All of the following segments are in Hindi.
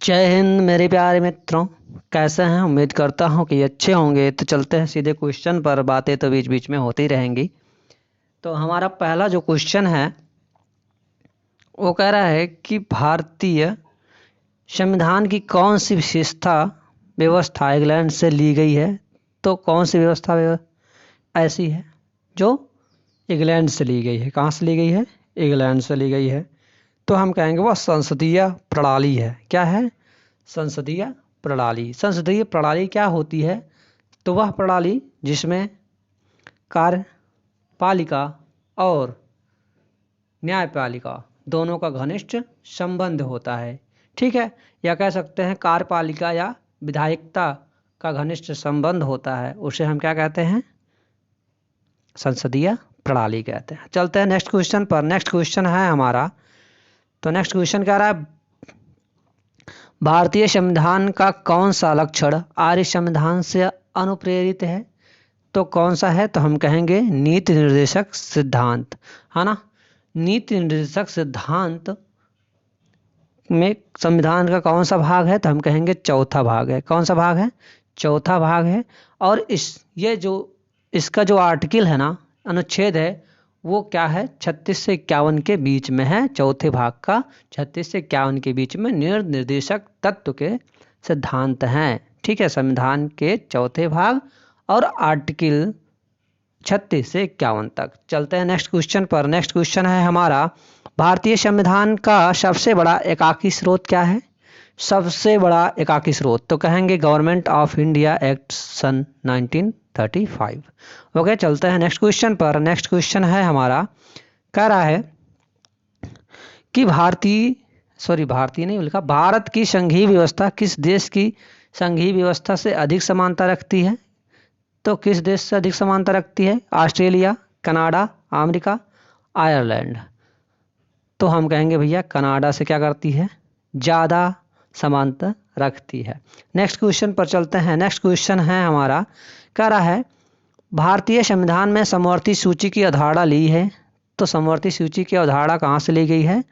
जय हिंद मेरे प्यारे मित्रों। कैसे हैं? उम्मीद करता हूं कि अच्छे होंगे। तो चलते हैं सीधे क्वेश्चन पर। बातें तो बीच बीच में होती रहेंगी। तो हमारा पहला जो क्वेश्चन है वो कह रहा है कि भारतीय संविधान की कौन सी विशेषता व्यवस्था इंग्लैंड से ली गई है। तो कौन सी व्यवस्था ऐसी है जो इंग्लैंड से ली गई है? कहाँ से ली गई है? इंग्लैंड से ली गई है। तो हम कहेंगे वह संसदीय प्रणाली है। क्या है? संसदीय प्रणाली। संसदीय प्रणाली क्या होती है? तो वह प्रणाली जिसमें कार्यपालिका और न्यायपालिका दोनों का घनिष्ठ संबंध होता है। ठीक है, या कह सकते हैं कार्यपालिका या विधायिकता का घनिष्ठ संबंध होता है, उसे हम क्या कहते हैं? संसदीय प्रणाली कहते हैं। चलते हैं नेक्स्ट क्वेश्चन पर। नेक्स्ट क्वेश्चन है हमारा, तो नेक्स्ट क्वेश्चन कह रहा है भारतीय संविधान का कौन सा लक्षण आर्य संविधान से अनुप्रेरित है? तो कौन सा है? तो हम कहेंगे नीति निर्देशक सिद्धांत, है ना। नीति निर्देशक सिद्धांत में संविधान का कौन सा भाग है? तो हम कहेंगे चौथा भाग है। कौन सा भाग है? चौथा भाग है। और इसका जो आर्टिकल है ना, अनुच्छेद है, वो क्या है? 36 से 51 के बीच में है। चौथे भाग का 36 से 51 के बीच में निर्देशक तत्व के सिद्धांत हैं। ठीक है, संविधान के चौथे भाग और आर्टिकल 36 से 51 तक। चलते हैं नेक्स्ट क्वेश्चन पर। नेक्स्ट क्वेश्चन है हमारा भारतीय संविधान का सबसे बड़ा एकाकी स्रोत क्या है? सबसे बड़ा एकाकी स्रोत तो कहेंगे गवर्नमेंट ऑफ इंडिया एक्ट सन 1935। ओके, चलते हैं नेक्स्ट क्वेश्चन पर। नेक्स्ट क्वेश्चन है हमारा, कह रहा है कि भारतीय नहीं लिखा, भारत की संघीय व्यवस्था किस देश की संघीय व्यवस्था से अधिक समानता रखती है? तो किस देश से अधिक समानता रखती है? Australia, Canada, America, Ireland. तो हम कहेंगे भैया कनाडा से क्या करती है? ज़्यादा समानता रखती है। नेक्स्ट क्वेश्चन पर चलते हैं। नेक्स्ट क्वेश्चन है हमारा, कह रहा है भारतीय संविधान में समवर्ती सूची की अवधारणा ली है। तो समवर्ती सूची की अवधारणा कहाँ से ली गई है?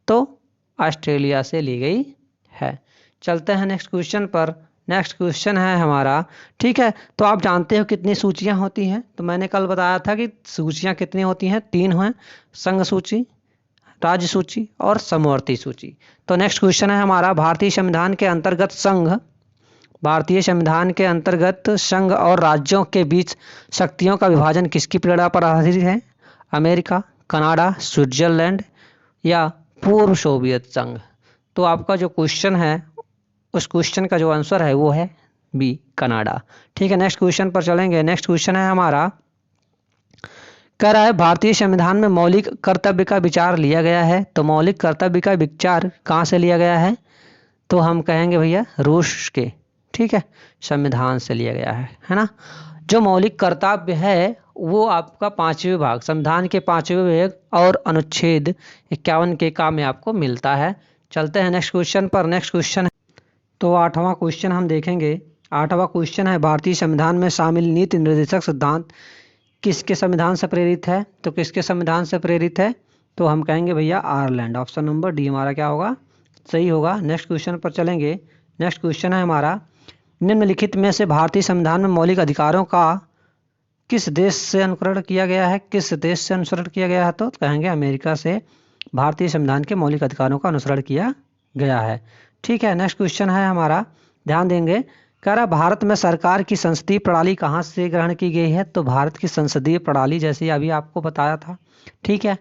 तो ऑस्ट्रेलिया से ली गई है। चलते हैं नेक्स्ट क्वेश्चन पर। नेक्स्ट क्वेश्चन है हमारा, ठीक है, तो आप जानते हो कितनी सूचियां होती हैं? तो मैंने कल बताया था कि सूचियां कितनी होती हैं? 3 हैं, संघ सूची, राज्य सूची और समवर्ती सूची। तो नेक्स्ट क्वेश्चन है हमारा भारतीय संविधान के अंतर्गत संघ और राज्यों के बीच शक्तियों का विभाजन किसकी प्रेरणा पर आधारित है? अमेरिका, कनाडा, स्विट्जरलैंड या पूर्व सोवियत संघ। तो आपका जो क्वेश्चन है, उस क्वेश्चन का जो आंसर है वो है बी, कनाडा। ठीक है, नेक्स्ट क्वेश्चन पर चलेंगे। नेक्स्ट क्वेश्चन है हमारा, कह रहा है भारतीय संविधान में मौलिक कर्तव्य का विचार लिया गया है। तो मौलिक कर्तव्य का विचार कहाँ से लिया गया है? तो हम कहेंगे भैया रूस के, ठीक है, संविधान से लिया गया है ना। जो मौलिक कर्तव्य है वो आपका 5वें भाग, संविधान के 5वें भाग और अनुच्छेद 51 के का में आपको मिलता है। चलते हैं नेक्स्ट क्वेश्चन पर। नेक्स्ट क्वेश्चन, तो 8वां क्वेश्चन हम देखेंगे। 8वां क्वेश्चन है भारतीय संविधान में शामिल नीति निर्देशक सिद्धांत किसके संविधान से प्रेरित है? तो किसके संविधान से प्रेरित है? तो हम कहेंगे भैया आयरलैंड। ऑप्शन नंबर डी हमारा क्या होगा? सही होगा। नेक्स्ट क्वेश्चन पर चलेंगे। नेक्स्ट क्वेश्चन है हमारा, निम्नलिखित में से भारतीय संविधान में मौलिक अधिकारों का किस देश से अनुकरण किया गया है? किस देश से अनुसरण किया गया है? तो कहेंगे अमेरिका से भारतीय संविधान के मौलिक अधिकारों का अनुसरण किया गया है। ठीक है, नेक्स्ट क्वेश्चन है हमारा, ध्यान देंगे। कह रहा भारत में सरकार की संसदीय प्रणाली कहाँ से ग्रहण की गई है? तो भारत की संसदीय प्रणाली जैसे अभी आपको बताया था, ठीक है,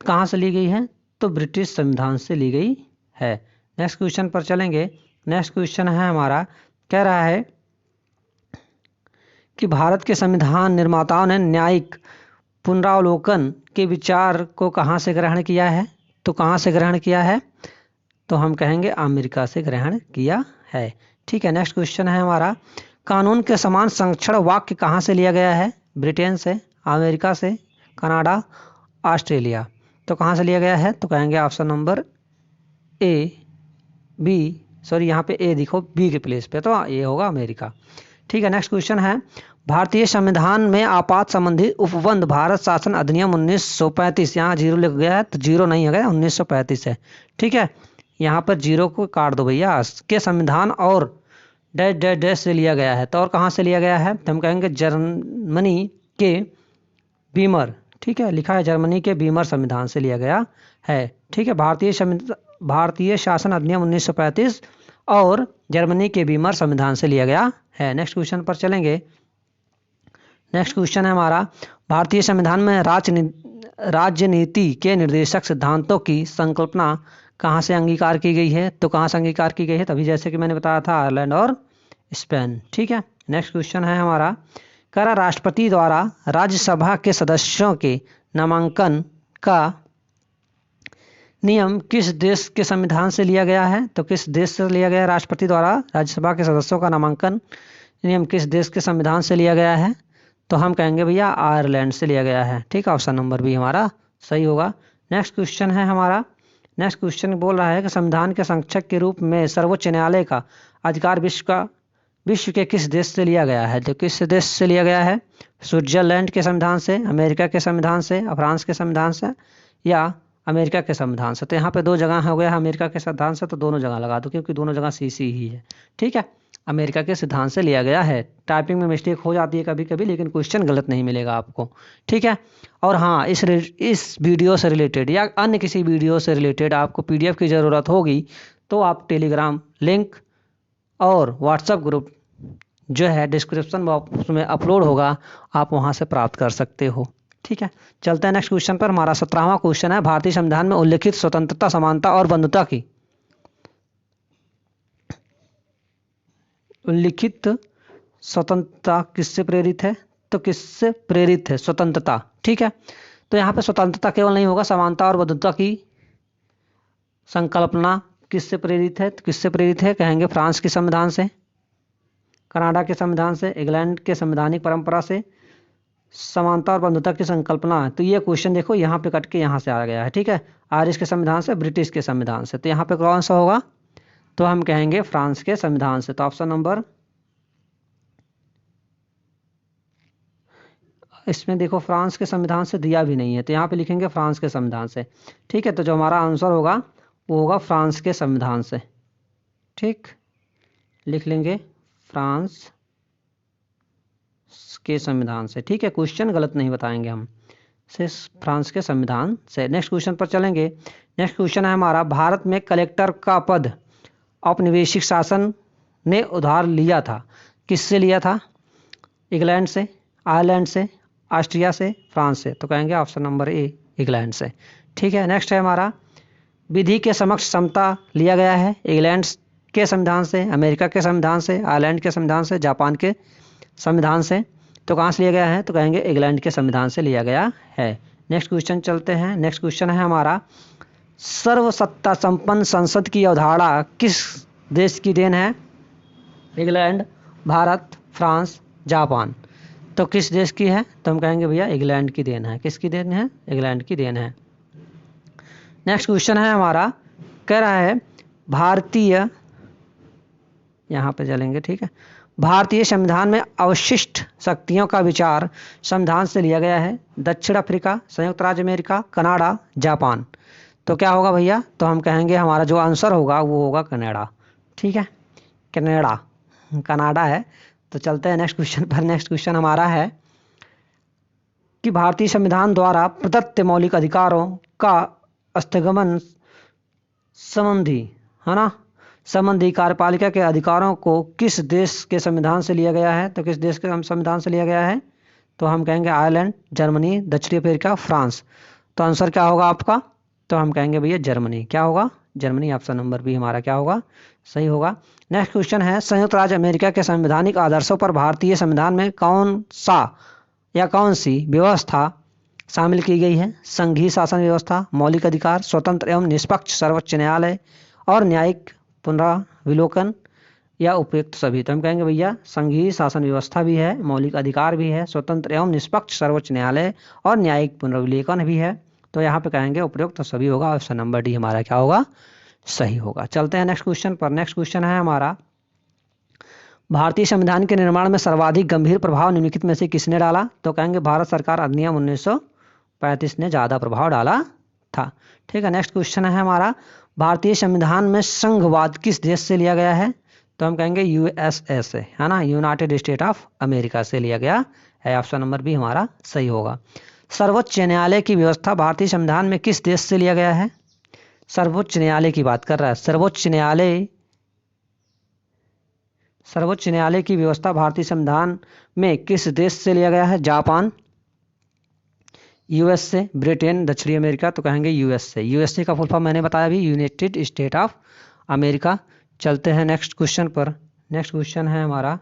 कहाँ से ली गई है? तो ब्रिटिश संविधान से ली गई है। नेक्स्ट क्वेश्चन पर चलेंगे। नेक्स्ट क्वेश्चन है हमारा, कह रहा है कि भारत के संविधान निर्माताओं ने न्यायिक पुनरावलोकन के विचार को कहाँ से ग्रहण किया है? तो कहाँ से ग्रहण किया है? तो हम कहेंगे अमेरिका से ग्रहण किया है। ठीक है, नेक्स्ट क्वेश्चन है हमारा, कानून के समान संरक्षण वाक्य कहाँ से लिया गया है? ब्रिटेन से, अमेरिका से, कनाडा, ऑस्ट्रेलिया। तो कहाँ से लिया गया है? तो कहेंगे option number A, B, sorry यहाँ पे ए देखो, बी के प्लेस पे, तो ये होगा अमेरिका। ठीक है, नेक्स्ट क्वेश्चन है, भारतीय संविधान में आपात संबंधी उपबंध भारत शासन अधिनियम 1935, यहाँ 0 लिख गया है तो 0 नहीं है, 1935 है। ठीक है, यहाँ पर जीरो को काट दो भैया, के संविधान और डैश डैश डैश से लिया गया है। तो और कहाँ से लिया गया है, तो हम कहेंगे जर्मनी के बीमर, ठीक है, लिखा है जर्मनी के बीमर संविधान से लिया गया है। ठीक है, भारतीय शासन अधिनियम 1935 और जर्मनी के बीमर संविधान से लिया गया है। नेक्स्ट क्वेश्चन पर चलेंगे। नेक्स्ट क्वेश्चन है हमारा, भारतीय संविधान में राजनीति के निर्देशक सिद्धांतों की संकल्पना कहाँ से अंगीकार की गई है, तो कहाँ से अंगीकार की गई है, तभी जैसे कि मैंने बताया था आयरलैंड और स्पेन। ठीक है, नेक्स्ट क्वेश्चन है हमारा, करा राष्ट्रपति द्वारा राज्यसभा के सदस्यों के नामांकन का नियम किस देश के संविधान से लिया गया है, तो किस देश से लिया गया है, राष्ट्रपति द्वारा राज्यसभा के सदस्यों का नामांकन नियम किस देश के संविधान से लिया गया है, तो हम कहेंगे भैया आयरलैंड से लिया गया है। ठीक है, ऑप्शन नंबर बी हमारा सही होगा। नेक्स्ट क्वेश्चन है हमारा, नेक्स्ट क्वेश्चन बोल रहा है कि संविधान के संरक्षक के रूप में सर्वोच्च न्यायालय का अधिकार विश्व के किस देश से लिया गया है, तो किस देश से लिया गया है, स्विट्जरलैंड के संविधान से, अमेरिका के संविधान से, फ्रांस के संविधान से या अमेरिका के संविधान से। तो यहाँ पे दो जगह हो गया अमेरिका के संविधान से, तो दोनों जगह लगा दो क्योंकि दोनों जगह सीसी ही है। ठीक है, अमेरिका के सिद्धांत से लिया गया है। टाइपिंग में मिस्टेक हो जाती है कभी कभी, लेकिन क्वेश्चन गलत नहीं मिलेगा आपको। ठीक है, और हाँ, इस वीडियो से रिलेटेड या अन्य किसी वीडियो से रिलेटेड आपको पीडीएफ की ज़रूरत होगी तो आप टेलीग्राम लिंक और व्हाट्सएप ग्रुप जो है डिस्क्रिप्शन बॉक्स में अपलोड होगा, आप वहाँ से प्राप्त कर सकते हो। ठीक है, चलते हैं नेक्स्ट क्वेश्चन पर। हमारा 17वां क्वेश्चन है, भारतीय संविधान में उल्लिखित स्वतंत्रता, समानता और बंधुता की उल्लिखित स्वतंत्रता किससे प्रेरित है, तो किससे प्रेरित है स्वतंत्रता। ठीक है, तो यहाँ पे स्वतंत्रता केवल नहीं होगा, समानता और बंधुता की संकल्पना किससे प्रेरित है, तो किससे प्रेरित है, कहेंगे फ्रांस के संविधान से, कनाडा के संविधान से, इंग्लैंड के संवैधानिक परंपरा से। समानता और बंधुता की संकल्पना, तो ये क्वेश्चन देखो यहाँ पे कट के यहाँ से आ गया है। ठीक है, आयरिश के संविधान से, ब्रिटिश के संविधान से। तो यहाँ पे कौन सा होगा, तो हम कहेंगे फ्रांस के संविधान से। तो ऑप्शन नंबर, इसमें देखो फ्रांस के संविधान से दिया भी नहीं है, तो यहाँ पे लिखेंगे फ्रांस के संविधान से। ठीक है, तो जो हमारा आंसर होगा वो होगा फ्रांस के संविधान से। ठीक, लिख लेंगे फ्रांस के संविधान से। ठीक है, क्वेश्चन गलत नहीं बताएंगे हम, से फ्रांस के संविधान से। नेक्स्ट क्वेश्चन पर चलेंगे। नेक्स्ट क्वेश्चन है हमारा, भारत में कलेक्टर का पद औपनिवेशिक शासन ने उधार लिया था, किससे लिया था, इंग्लैंड से, आयरलैंड से, ऑस्ट्रिया से, फ्रांस से। तो कहेंगे ऑप्शन नंबर ए इंग्लैंड से। ठीक है, नेक्स्ट है हमारा, विधि के समक्ष समता लिया गया है, इंग्लैंड के संविधान से, अमेरिका के संविधान से, आयरलैंड के संविधान से, जापान के संविधान से। तो कहाँ से लिया गया है, तो कहेंगे इंग्लैंड के संविधान से लिया गया है। नेक्स्ट क्वेश्चन चलते हैं। नेक्स्ट क्वेश्चन है हमारा, सर्वसत्ता संपन्न संसद की अवधारणा किस देश की देन है, इंग्लैंड, भारत, फ्रांस, जापान। तो किस देश की है, तो हम कहेंगे भैया इंग्लैंड की देन है। किसकी देन है, इंग्लैंड की देन है। नेक्स्ट क्वेश्चन है हमारा, कह रहा है भारतीय, यहाँ पे चलेंगे। ठीक है, भारतीय संविधान में अवशिष्ट शक्तियों का विचार संविधान से लिया गया है, दक्षिण अफ्रीका, संयुक्त राज्य अमेरिका, कनाडा, जापान। तो क्या होगा भैया, तो हम कहेंगे हमारा जो आंसर होगा वो होगा कनाडा। ठीक है, कनाडा, कनाडा है। तो चलते हैं नेक्स्ट क्वेश्चन पर। नेक्स्ट क्वेश्चन हमारा है कि भारतीय संविधान द्वारा प्रदत्त मौलिक अधिकारों का स्थगन संबंधी, है ना, संबंधी कार्यपालिका के अधिकारों को किस देश के संविधान से लिया गया है, तो किस देश के संविधान से लिया गया है, तो हम कहेंगे आयरलैंड, जर्मनी, दक्षिण अफ्रीका, फ्रांस। तो आंसर क्या होगा आपका, तो हम कहेंगे भैया जर्मनी। क्या होगा, जर्मनी। ऑप्शन नंबर बी हमारा क्या होगा, सही होगा। नेक्स्ट क्वेश्चन है, संयुक्त राज्य अमेरिका के संवैधानिक आदर्शों पर भारतीय संविधान में कौन सा या कौन सी व्यवस्था शामिल की गई है, संघीय शासन व्यवस्था, मौलिक अधिकार, स्वतंत्र एवं निष्पक्ष सर्वोच्च न्यायालय और न्यायिक पुनराविलोकन या उपयुक्त सभी। तो हम कहेंगे भैया संघीय शासन व्यवस्था भी है, मौलिक अधिकार भी है, स्वतंत्र एवं निष्पक्ष सर्वोच्च न्यायालय और न्यायिक पुनराविलोकन भी है। तो यहाँ पे कहेंगे उपयुक्त सभी होगा। ऑप्शन नंबर डी हमारा क्या होगा, सही होगा। चलते हैं नेक्स्ट क्वेश्चन पर। नेक्स्ट क्वेश्चन है हमारा, भारतीय संविधान के निर्माण में सर्वाधिक गंभीर प्रभाव निम्नलिखित में से किसने डाला, तो कहेंगे भारत सरकार अधिनियम 1935 ने ज़्यादा प्रभाव डाला था। ठीक है, नेक्स्ट क्वेश्चन है हमारा, भारतीय संविधान में संघवाद किस देश से लिया गया है? तो हम कहेंगे यूएसए से, है ना, यूनाइटेड स्टेट ऑफ अमेरिका से लिया गया है। ऑप्शन नंबर बी हमारा सही होगा। सर्वोच्च न्यायालय की व्यवस्था भारतीय संविधान में किस देश से लिया गया है? सर्वोच्च न्यायालय की बात कर रहा है। सर्वोच्च न्यायालय की व्यवस्था भारतीय संविधान में किस देश से लिया गया है? जापान, यूएसए, ब्रिटेन, दक्षिणी अमेरिका। तो कहेंगे यूएसए। यूएसए का फुल फॉर्म मैंने बताया अभी, यूनाइटेड स्टेट ऑफ अमेरिका। चलते हैं नेक्स्ट क्वेश्चन पर। नेक्स्ट क्वेश्चन है हमारा,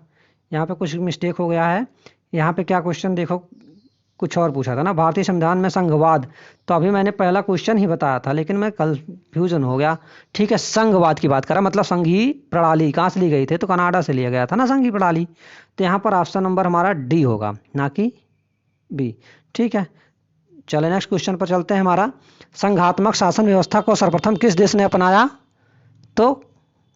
यहाँ पे कुछ मिस्टेक हो गया है। यहाँ पे क्या क्वेश्चन देखो, कुछ और पूछा था ना, भारतीय संविधान में संघवाद। तो अभी मैंने पहला क्वेश्चन ही बताया था, लेकिन मैं कंफ्यूजन हो गया। ठीक है, संघवाद की बात करा, मतलब संघीय प्रणाली कहाँ से ली गई थी? तो कनाडा से लिया गया था ना संघीय प्रणाली। तो यहाँ पर ऑप्शन नंबर हमारा डी होगा, ना कि बी। ठीक है, चले नेक्स्ट क्वेश्चन पर चलते हैं। हमारा संघात्मक शासन व्यवस्था को सर्वप्रथम किस देश ने अपनाया? तो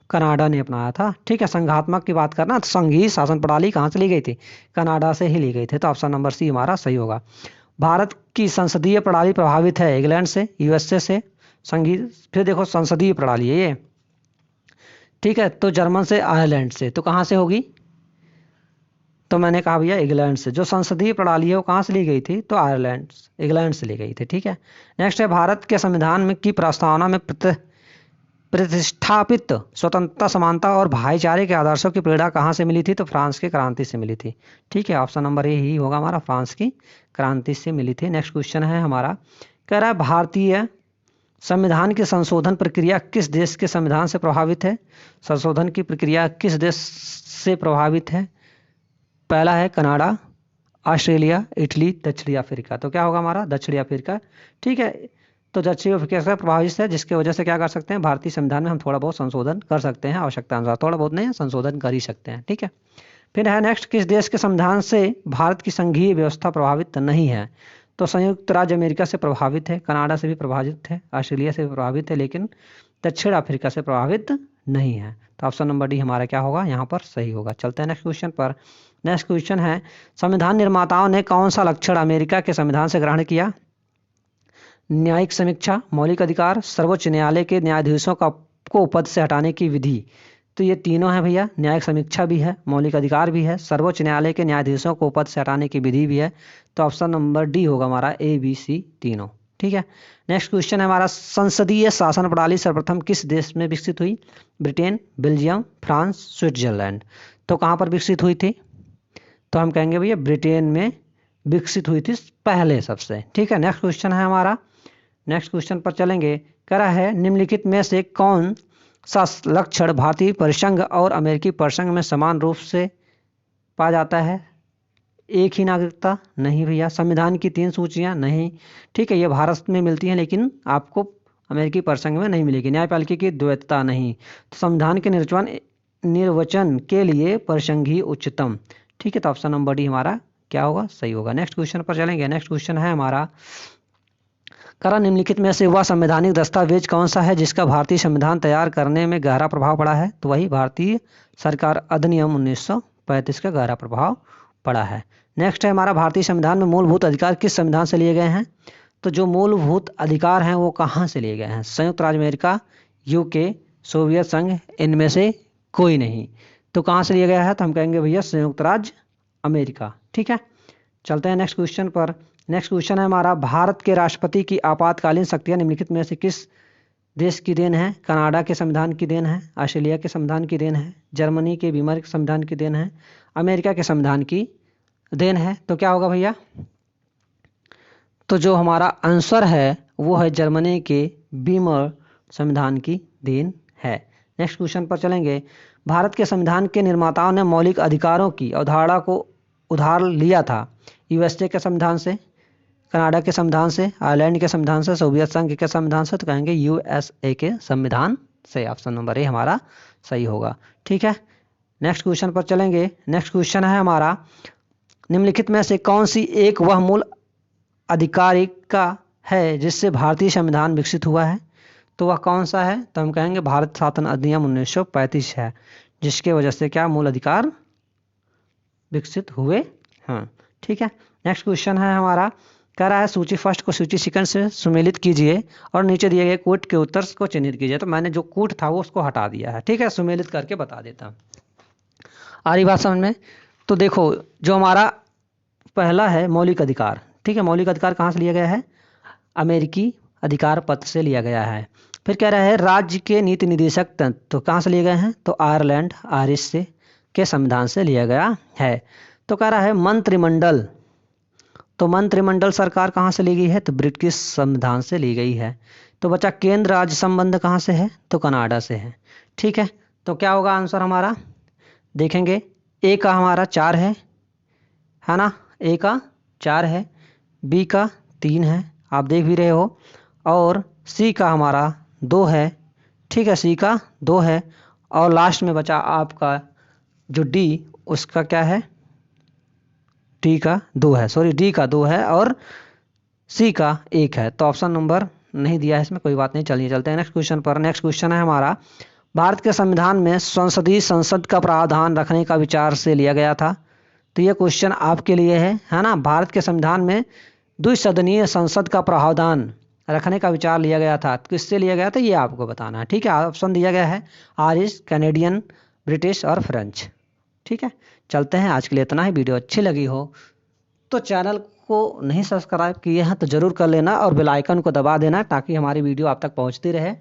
कनाडा ने अपनाया था। ठीक है, संघात्मक की बात करना तो संघीय शासन प्रणाली कहाँ से ली गई थी? कनाडा से ही ली गई थी। तो ऑप्शन नंबर सी हमारा सही होगा। भारत की संसदीय प्रणाली प्रभावित है इंग्लैंड से, यूएसए से। संघीय, फिर देखो संसदीय प्रणाली है ये। ठीक है, तो जर्मन से, आयरलैंड से। तो कहाँ से होगी? तो मैंने कहा भैया इंग्लैंड से। जो संसदीय प्रणाली है वो कहाँ से ली गई थी? तो आयरलैंड, इंग्लैंड से ली गई थी। ठीक है, नेक्स्ट है, भारत के संविधान में की प्रस्तावना में प्रतिष्ठापित स्वतंत्रता, समानता और भाईचारे के आदर्शों की प्रेरणा कहाँ से मिली थी? तो फ्रांस की क्रांति से मिली थी। ठीक है, ऑप्शन नंबर ए ही होगा हमारा, फ्रांस की क्रांति से मिली थी। नेक्स्ट क्वेश्चन है हमारा, कह रहा है भारतीय संविधान की संशोधन प्रक्रिया किस देश के संविधान से प्रभावित है? संशोधन की प्रक्रिया किस देश से प्रभावित है? पहला है कनाडा, ऑस्ट्रेलिया, इटली, दक्षिणी अफ्रीका। तो क्या होगा हमारा? दक्षिणी अफ्रीका। ठीक है, तो दक्षिणी अफ्रीका से प्रभावित है, जिसकी वजह से क्या कर सकते हैं? भारतीय संविधान में हम थोड़ा बहुत संशोधन कर सकते हैं, आवश्यकता अनुसार। थोड़ा बहुत नहीं, संशोधन कर ही सकते हैं। ठीक है, फिर है नेक्स्ट, किस देश के संविधान से भारत की संघीय व्यवस्था प्रभावित नहीं है? तो संयुक्त राज्य अमेरिका से प्रभावित है, कनाडा से भी प्रभावित है, ऑस्ट्रेलिया से भी प्रभावित है, लेकिन दक्षिण अफ्रीका से प्रभावित नहीं है। तो ऑप्शन नंबर डी हमारा क्या होगा? यहाँ पर सही होगा। चलते हैं नेक्स्ट क्वेश्चन पर। नेक्स्ट क्वेश्चन है, संविधान निर्माताओं ने कौन सा लक्षण अमेरिका के संविधान से ग्रहण किया? न्यायिक समीक्षा, मौलिक अधिकार, सर्वोच्च न्यायालय के न्यायाधीशों को पद से हटाने की विधि। तो ये तीनों है भैया, न्यायिक समीक्षा भी है, मौलिक अधिकार भी है, सर्वोच्च न्यायालय के न्यायाधीशों को पद से हटाने की विधि भी है। तो ऑप्शन नंबर डी होगा हमारा, ए बी सी तीनों। ठीक है, नेक्स्ट क्वेश्चन है हमारा, संसदीय शासन प्रणाली सर्वप्रथम किस देश में विकसित हुई? Britain, Belgium, France, Switzerland. तो कहाँ पर विकसित हुई थी? तो हम कहेंगे भैया ब्रिटेन में विकसित हुई थी पहले सबसे। ठीक है, नेक्स्ट क्वेश्चन है हमारा, नेक्स्ट क्वेश्चन पर चलेंगे। कह रहा है, निम्नलिखित में से कौन सा लक्षण भारतीय परिसंघ और अमेरिकी परिसंघ में समान रूप से पाया जाता है? एक ही नागरिकता? नहीं भैया। संविधान की 3 सूचियां? नहीं। ठीक है, ये भारत में मिलती हैं, लेकिन आपको अमेरिकी परिसंघ में नहीं मिलेगी। न्यायपालिका की द्वैतता नहीं। तो संविधान के निर्वचन के लिए परिसंघीय उच्चतम। ठीक है, तो ऑप्शन नंबर डी हमारा क्या होगा? सही होगा। नेक्स्ट क्वेश्चन पर चलेंगे। नेक्स्ट क्वेश्चन है हमारा, करा निम्नलिखित में से वह संवैधानिक दस्तावेज कौन सा है जिसका भारतीय संविधान तैयार करने में गहरा प्रभाव पड़ा है? तो वही भारतीय सरकार अधिनियम 1935 का गहरा प्रभाव पड़ा है। नेक्स्ट है हमारा, भारतीय संविधान में मूलभूत अधिकार किस संविधान से लिए गए हैं? तो जो मूलभूत अधिकार हैं वो कहाँ से लिए गए हैं? संयुक्त राज्य अमेरिका, यूके, सोवियत संघ, इनमें से कोई नहीं। तो कहाँ से लिया गया है? तो हम कहेंगे भैया संयुक्त राज्य अमेरिका। ठीक है, चलते हैं नेक्स्ट क्वेश्चन पर। नेक्स्ट क्वेश्चन है हमारा, भारत के राष्ट्रपति की आपातकालीन शक्तियां निम्नलिखित में से किस देश की देन है? कनाडा के संविधान की देन है, ऑस्ट्रेलिया के संविधान की देन है, जर्मनी के बीमर के संविधान की देन है, अमेरिका के संविधान की देन है। तो क्या होगा भैया? तो जो हमारा आंसर है वो है जर्मनी के बीमर संविधान की देन है। नेक्स्ट क्वेश्चन पर चलेंगे। भारत के संविधान के निर्माताओं ने मौलिक अधिकारों की अवधारणा को उधार लिया था यूएसए के संविधान से, कनाडा के संविधान से, आयरलैंड के संविधान से, सोवियत संघ के संविधान से। तो कहेंगे यूएसए के संविधान से। ऑप्शन नंबर ए हमारा सही होगा। ठीक है, नेक्स्ट क्वेश्चन पर चलेंगे। नेक्स्ट क्वेश्चन है हमारा, निम्नलिखित में से कौन सी एक वह मूल अधिकारिका है जिससे भारतीय संविधान विकसित हुआ है? तो वह कौन सा है? तो हम कहेंगे भारत शासन अधिनियम 1935 है, जिसके वजह से क्या मूल अधिकार विकसित हुए। हाँ, ठीक है। नेक्स्ट क्वेश्चन है हमारा, कह रहा है सूची फर्स्ट को सूची सेकंड से सुमेलित कीजिए और नीचे दिए गए कूट के उत्तर को चिन्हित कीजिए। तो मैंने जो कूट था वो उसको हटा दिया है, ठीक है, सुमेलित करके बता देता हूँ। आ रही बात समझ में? तो देखो जो हमारा पहला है मौलिक अधिकार, ठीक है, मौलिक अधिकार कहाँ से लिया गया है? अमेरिकी अधिकार पत्र से लिया गया है। फिर कह रहा है राज्य के नीति निर्देशक तंत्र, तो कहाँ से लिए गए हैं? तो आयरलैंड आयरिश से के संविधान से लिया गया है। तो कह रहा है मंत्रिमंडल, तो मंत्रिमंडल सरकार कहाँ से ली गई है? तो ब्रिटिश संविधान से ली गई है। तो बच्चा केंद्र राज्य संबंध कहाँ से है? तो कनाडा से है, ठीक है। तो क्या होगा आंसर हमारा? देखेंगे ए का हमारा 4 है ना, ए का 4 है, बी का 3 है, आप देख भी रहे हो, और सी का हमारा 2 है, ठीक है, सी का 2 है, और लास्ट में बचा आपका जो डी, उसका क्या है? डी का 2 है, सॉरी डी का 2 है और सी का 1 है। तो ऑप्शन नंबर नहीं दिया है इसमें, कोई बात नहीं, चलिए चलते हैं नेक्स्ट क्वेश्चन पर। नेक्स्ट क्वेश्चन है हमारा, भारत के संविधान में संसदीय संसद का प्रावधान रखने का विचार से लिया गया था। तो ये क्वेश्चन आपके लिए है ना। भारत के संविधान में द्विसदनीय संसद का प्रावधान रखने का विचार लिया गया था, किससे लिया गया था ये आपको बताना है, ठीक है। ऑप्शन दिया गया है आयरिश, कैनेडियन, ब्रिटिश और फ्रेंच, ठीक है। चलते हैं, आज के लिए इतना ही। वीडियो अच्छी लगी हो तो चैनल को नहीं सब्सक्राइब किए हैं तो ज़रूर कर लेना और बेल आइकन को दबा देना ताकि हमारी वीडियो आप तक पहुंचती रहे।